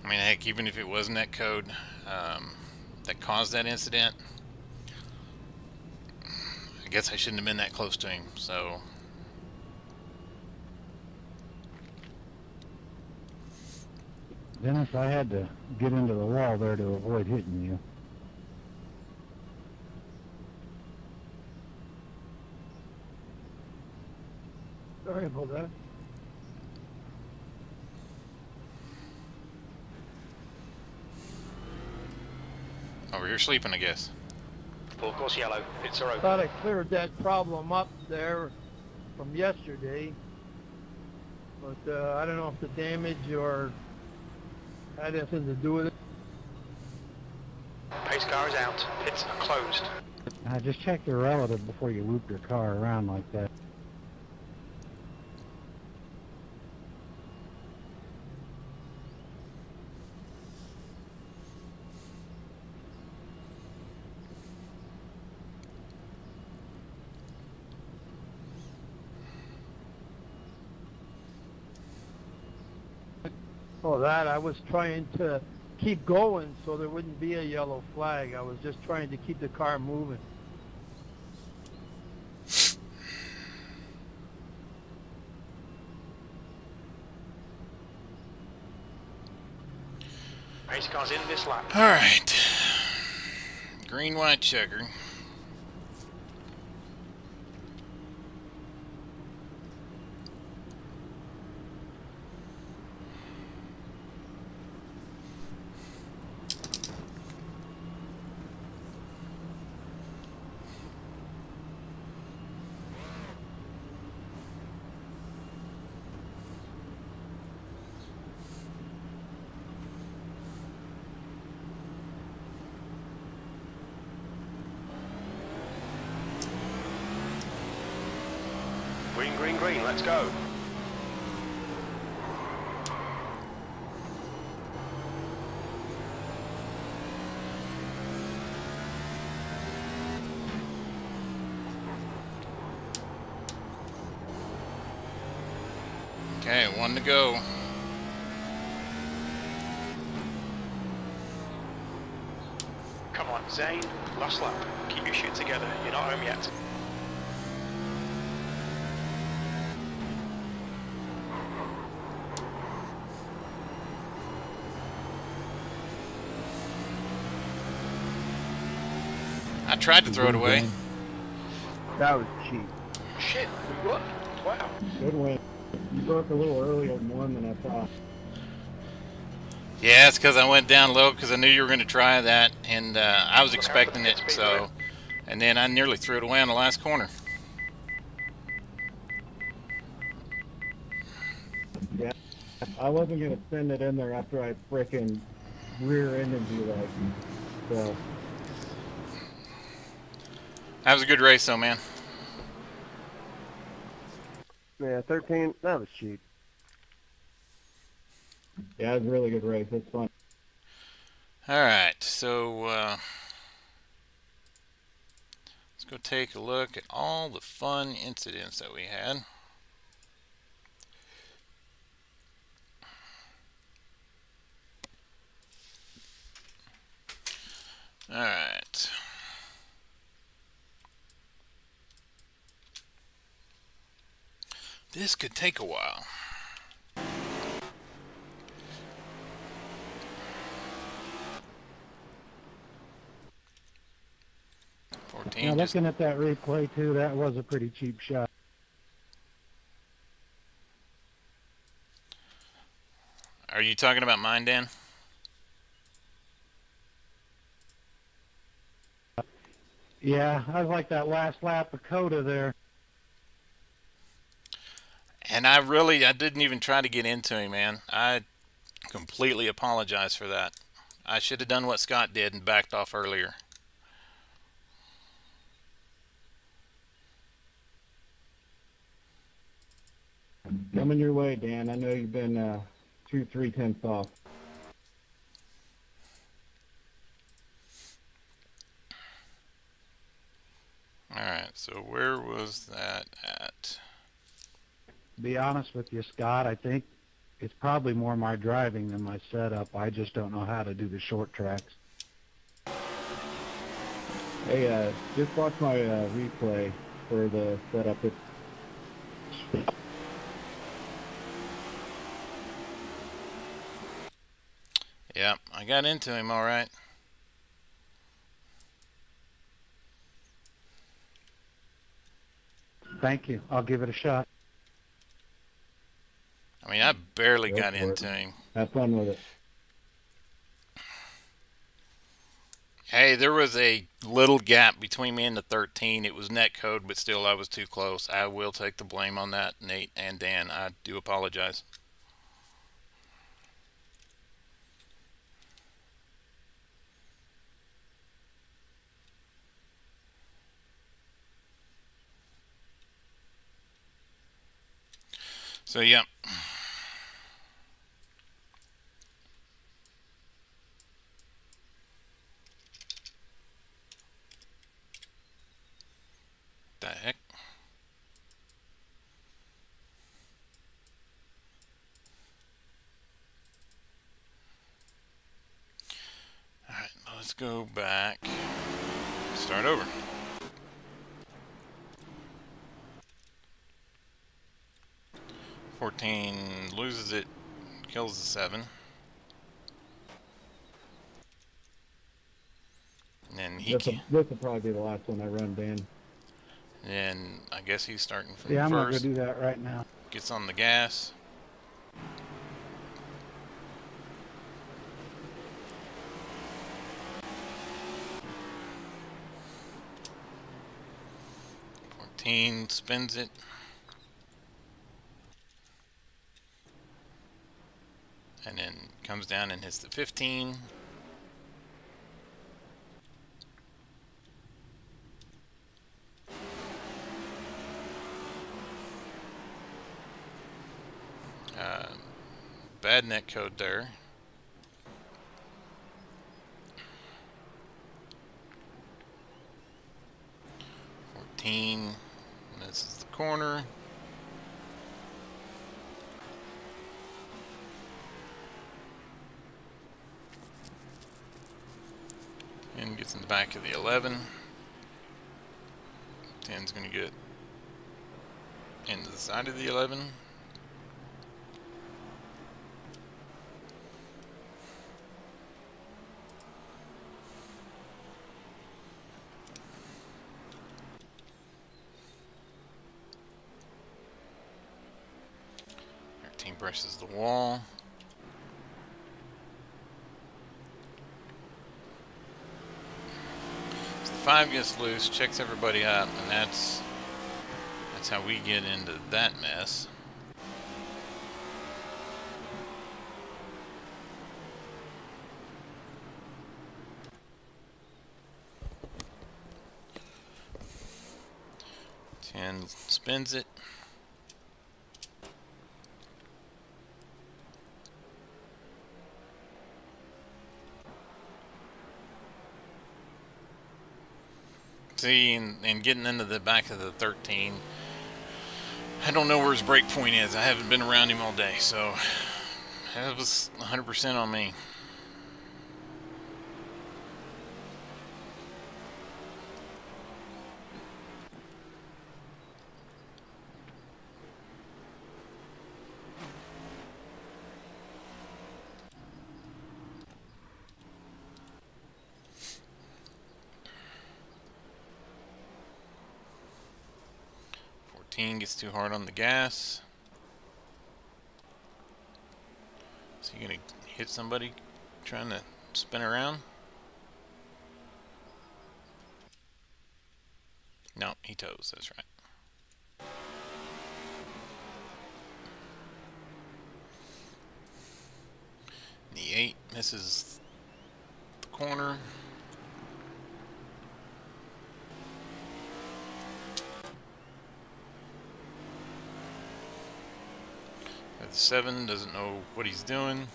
I mean, heck, even if it wasn't that code that caused that incident, I guess I shouldn't have been that close to him, so... Dennis, I had to get into the wall there to avoid hitting you. Sorry about that. Over here sleeping, I guess. Full course yellow. Pits are open. Thought I cleared that problem up there from yesterday, but I don't know if the damage or had anything to do with it. Pace car is out. Pits are closed. Just check your relative before you loop your car around like that. Oh, that I was trying to keep going so there wouldn't be a yellow flag. I was just trying to keep the car moving. Race cars in this lap. All right. Green, white checker. Green, green, green, let's go. Okay, one to go. Come on, Zane, last lap. Keep your shit together, you're not home yet. I tried to throw it away. That was cheap. Shit, we won. Wow. Good win. You broke a little earlier than one than I thought. Yeah, it's because I went down low because I knew you were going to try that, and I was expecting it. So, and then I nearly threw it away on the last corner. Yeah, I wasn't gonna send it in there after I frickin' rear-ended you like. So That was a good race, though, man. Yeah, 13. That was cheap. yeah, it was a really good race. It's fun. All right, so let's go take a look at all the fun incidents that we had. All right. This could take a while. Yeah, looking at that replay too, that was a pretty cheap shot. Are you talking about mine, Dan? Yeah, I was like that last lap of Coda there. And I didn't even try to get into him, man. I completely apologize for that. I should have done what Scott did and backed off earlier. Coming your way, Dan. I know you've been 2-3 tenths off. Alright, so where was that at? To be honest with you, Scott, I think it's probably more my driving than my setup. I just don't know how to do the short tracks. Hey, just watch my replay for the setup. Yeah, I got into him all right. Thank you. I'll give it a shot. I mean, I barely Go got for into it. him. Have fun with it. Hey, there was a little gap between me and the 13. It was net code, but still I was too close. I will take the blame on that, Nate and Dan. I do apologize. So, yeah. The heck? Alright, let's go back. Start over. "14 loses it, kills the 7. And he This will probably be the last one I run, Dan. and I guess he's starting from Yeah, I'm gonna go first. do that right now. Gets on the gas. Spins it. And then comes down and hits the 15. Bad net code there. This is the corner. And gets in the back of the 11. 10's going to get into the side of the 11. Brushes the wall. So the 5 gets loose, checks everybody up, and that's how we get into that mess. Ten spins it. See, and getting into the back of the 13, I don't know where his break point is. I haven't been around him all day, so that was 100% on me. Gets too hard on the gas. So you're gonna hit somebody trying to spin around? No, he toes, that's right. The 8 misses the corner. The 7 doesn't know what he's doing.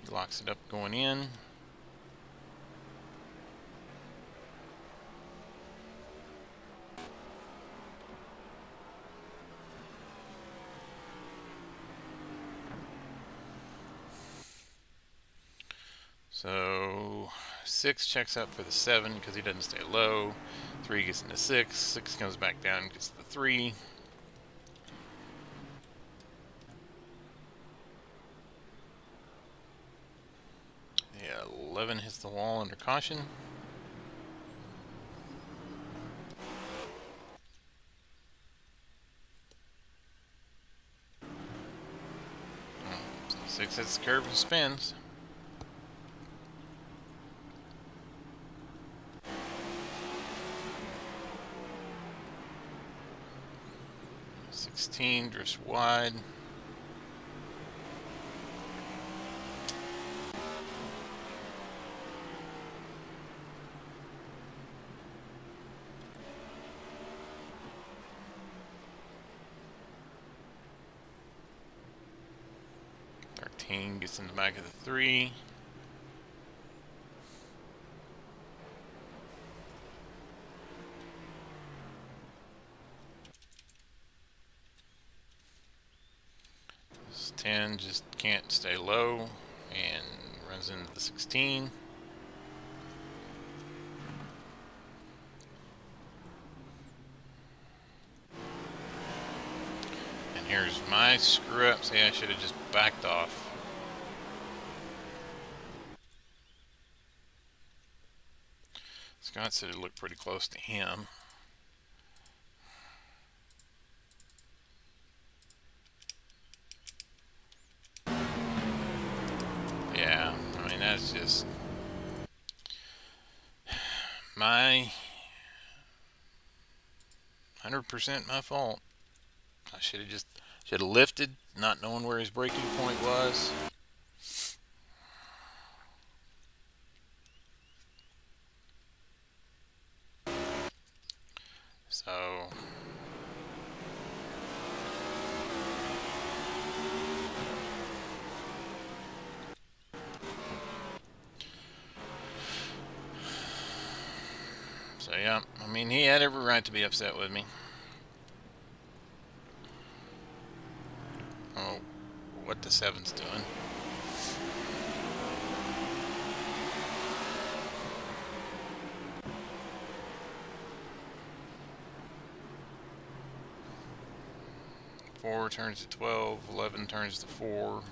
He locks it up going in. So 6 checks up for the 7 because he doesn't stay low. 3 gets into 6. 6 comes back down, gets the 3. The 11 hits the wall under caution. So 6 hits the curve and spins. Drifts wide. Gets in the back of the 3. This 10 just can't stay low and runs into the 16. And here's my screw up. See, I should have just backed off. Scott said it looked pretty close to him. Yeah, I mean, that's just my 100% my fault. I should have lifted, not knowing where his braking point was. So yeah, I mean, he had every right to be upset with me. Oh, what the 7's doing. Four turns to 12, 11 turns to 4.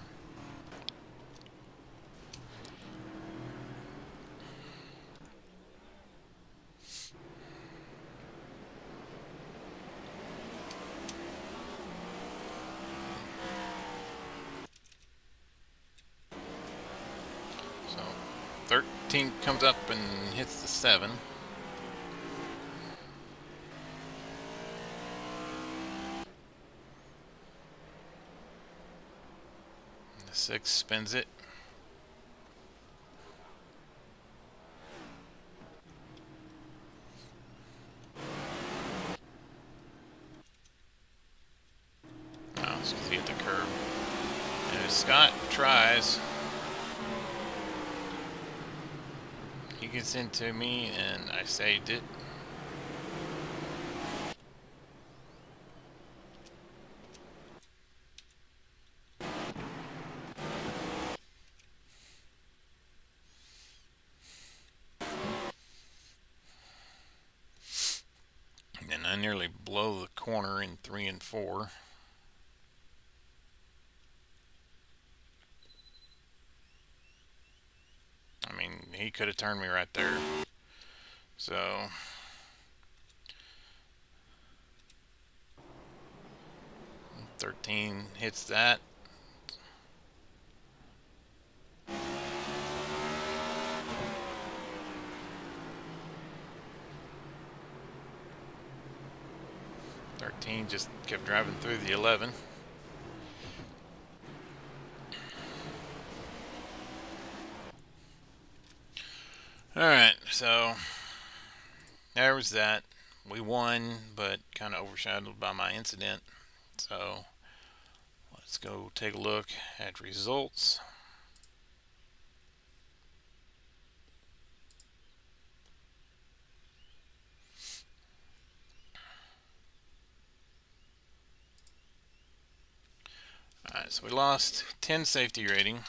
So 13 comes up and hits the 7. The 6 spins it. Oh, it's because he hit the curb. And if Scott tries, he gets into me and I saved it. And I nearly blow the corner in 3 and 4. I mean, he could have turned me right there. So 13 hits that. Just kept driving through the 11. Alright, so there was that. We won, but kind of overshadowed by my incident. So let's go take a look at results. Alright, so we lost 10 safety rating.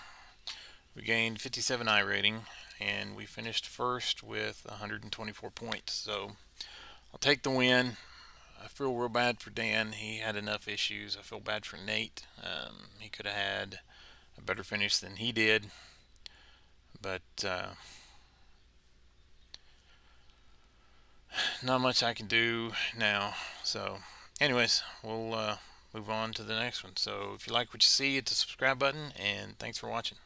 We gained 57 I rating, and we finished first with 124 points. So I'll take the win. I feel real bad for Dan. He had enough issues. I feel bad for Nate. He could have had a better finish than he did. But not much I can do now. So anyways, we'll move on to the next one. So if you like what you see, hit the subscribe button, and thanks for watching.